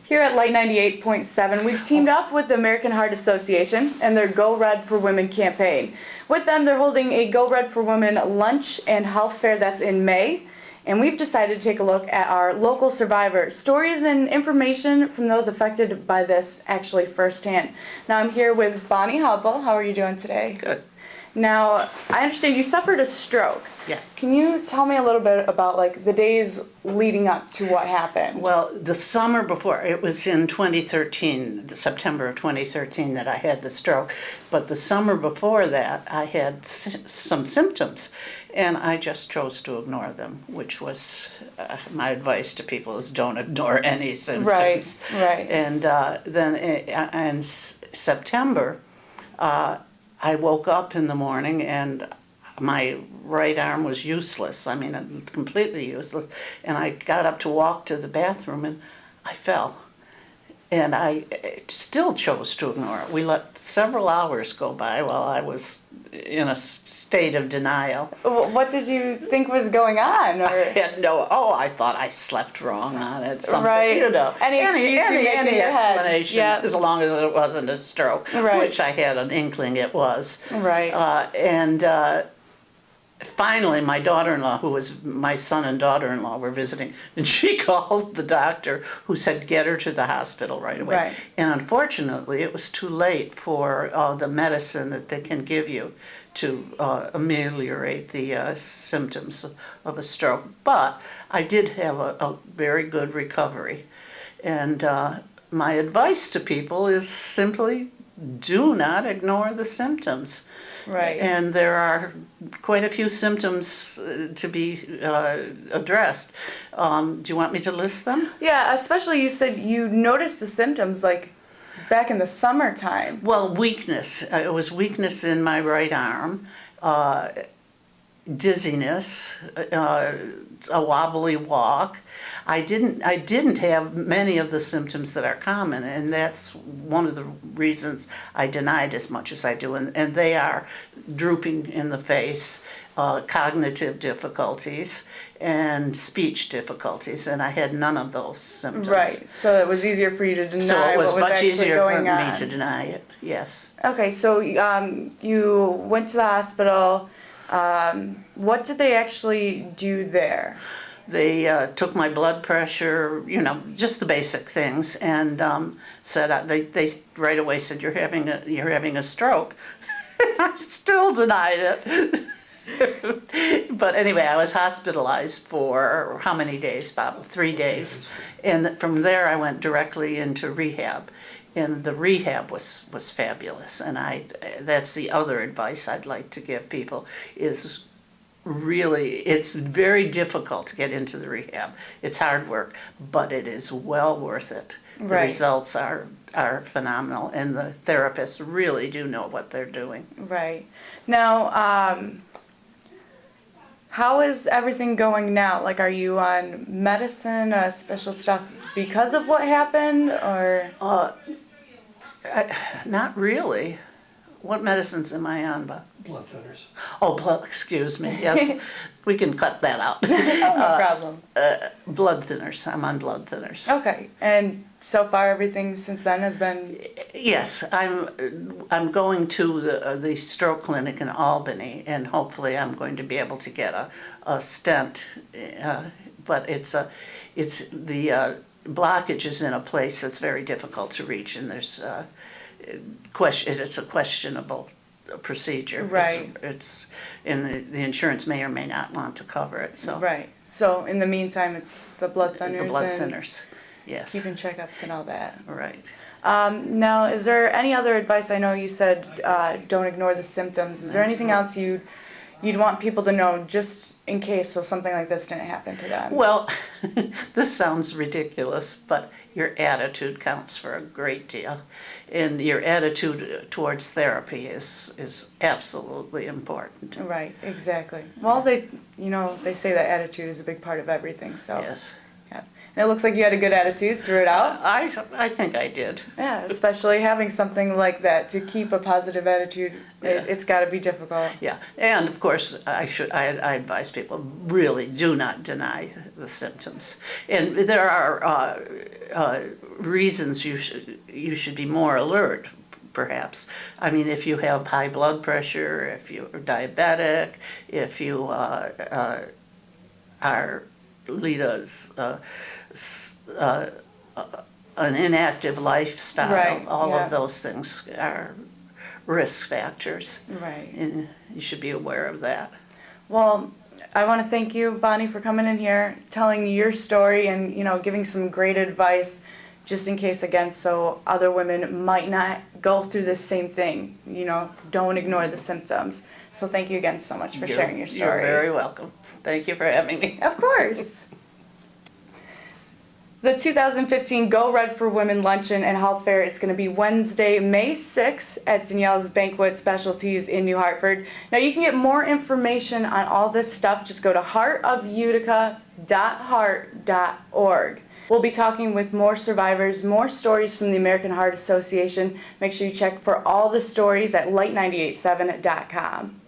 Here at Light 98.7, we've teamed up with the American Heart Association and their Go Red for Women campaign. With them, they're holding a Go Red for Women lunch and health fair that's in May. And we've decided to take a look at our local survivors, stories and information from those affected by this actually firsthand. Now I'm here with Bonnie Hubbell. How are you doing today? Good. Now, I understand you suffered a stroke. Yeah. Can you tell me a little bit about the days leading up to what happened? Well, the summer before, it was in 2013, September of 2013 that I had the stroke. But the summer before that, I had some symptoms, and I just chose to ignore them, which was my advice to people is don't ignore any symptoms. Right. And then in September, I woke up in the morning and my right arm was useless. I mean, completely useless. And I got up to walk to the bathroom and I fell. And I still chose to ignore it. We let several hours go by while I was in a state of denial. What did you think was going on? Or? I thought I slept wrong on it. Something, right. You know. Any explanations, yep. As long as it wasn't a stroke, right. Which I had an inkling it was. Right. Finally, my daughter-in-law, who was my son and daughter-in-law, were visiting, and she called the doctor, who said get her to the hospital right away. Right. And unfortunately, it was too late for the medicine that they can give you to ameliorate the symptoms of a stroke. But I did have a very good recovery. And my advice to people is simply do not ignore the symptoms. Right. And there are quite a few symptoms to be addressed. Do you want me to list them? Yeah, especially you said you noticed the symptoms back in the summertime. Well, weakness. It was weakness in my right arm, dizziness, a wobbly walk. I didn't have many of the symptoms that are common, and that's one of the reasons I denied as much as I do, and they are drooping in the face, cognitive difficulties, and speech difficulties, and I had none of those symptoms. Right, so it was easier for you to deny so it was what was much actually easier going for on. me to deny it, yes. Okay, so you went to the hospital. What did they actually do there? They took my blood pressure, just the basic things, and said they right away said you're having a stroke. I still denied it. But anyway, I was hospitalized for how many days? About 3 days, and from there I went directly into rehab. And the rehab was fabulous, and that's the other advice I'd like to give people is really, it's very difficult to get into the rehab. It's hard work, but it is well worth it. The Right. results are phenomenal, and the therapists really do know what they're doing. Right. Now, how is everything going now? Are you on medicine, special stuff because of what happened, or? Not really. What medicines am I on? Blood thinners. Oh, excuse me. Yes, we can cut that out. No problem. Blood thinners. I'm on blood thinners. Okay, and so far everything since then has been. Yes, I'm going to the stroke clinic in Albany, and hopefully I'm going to be able to get a stent. But it's the blockage is in a place that's very difficult to reach, and there's it's a questionable procedure. Right. And the insurance may or may not want to cover it. So. Right. So in the meantime, it's the blood thinners. The blood and thinners. Yes. keeping checkups and all that. Right. Now, is there any other advice? I know you said don't ignore the symptoms. Is there anything else you'd want people to know just in case so something like this didn't happen to them? Well, this sounds ridiculous, but your attitude counts for a great deal. And your attitude towards therapy is absolutely important. Right, exactly. Well, they say that attitude is a big part of everything, so. Yes. Yeah. And it looks like you had a good attitude through it out. I think I did. Yeah, especially having something like that to keep a positive attitude, it's got to be difficult. Yeah, and of course, I advise people really do not deny the symptoms. And there are reasons you should be more alert, perhaps. I mean, if you have high blood pressure, if you're diabetic, if you an inactive lifestyle, Right, all yeah. of those things are risk factors. Right. And you should be aware of that. Well, I want to thank you, Bonnie, for coming in here, telling your story, and giving some great advice, just in case, again, so other women might not go through this same thing. Don't ignore the symptoms. So thank you again so much for sharing your story. You're very welcome. Thank you for having me. Of course. The 2015 Go Red for Women Luncheon and Health Fair, it's going to be Wednesday, May 6th at Danielle's Banquet Specialties in New Hartford. Now, you can get more information on all this stuff. Just go to heartofutica.heart.org. We'll be talking with more survivors, more stories from the American Heart Association. Make sure you check for all the stories at light987.com.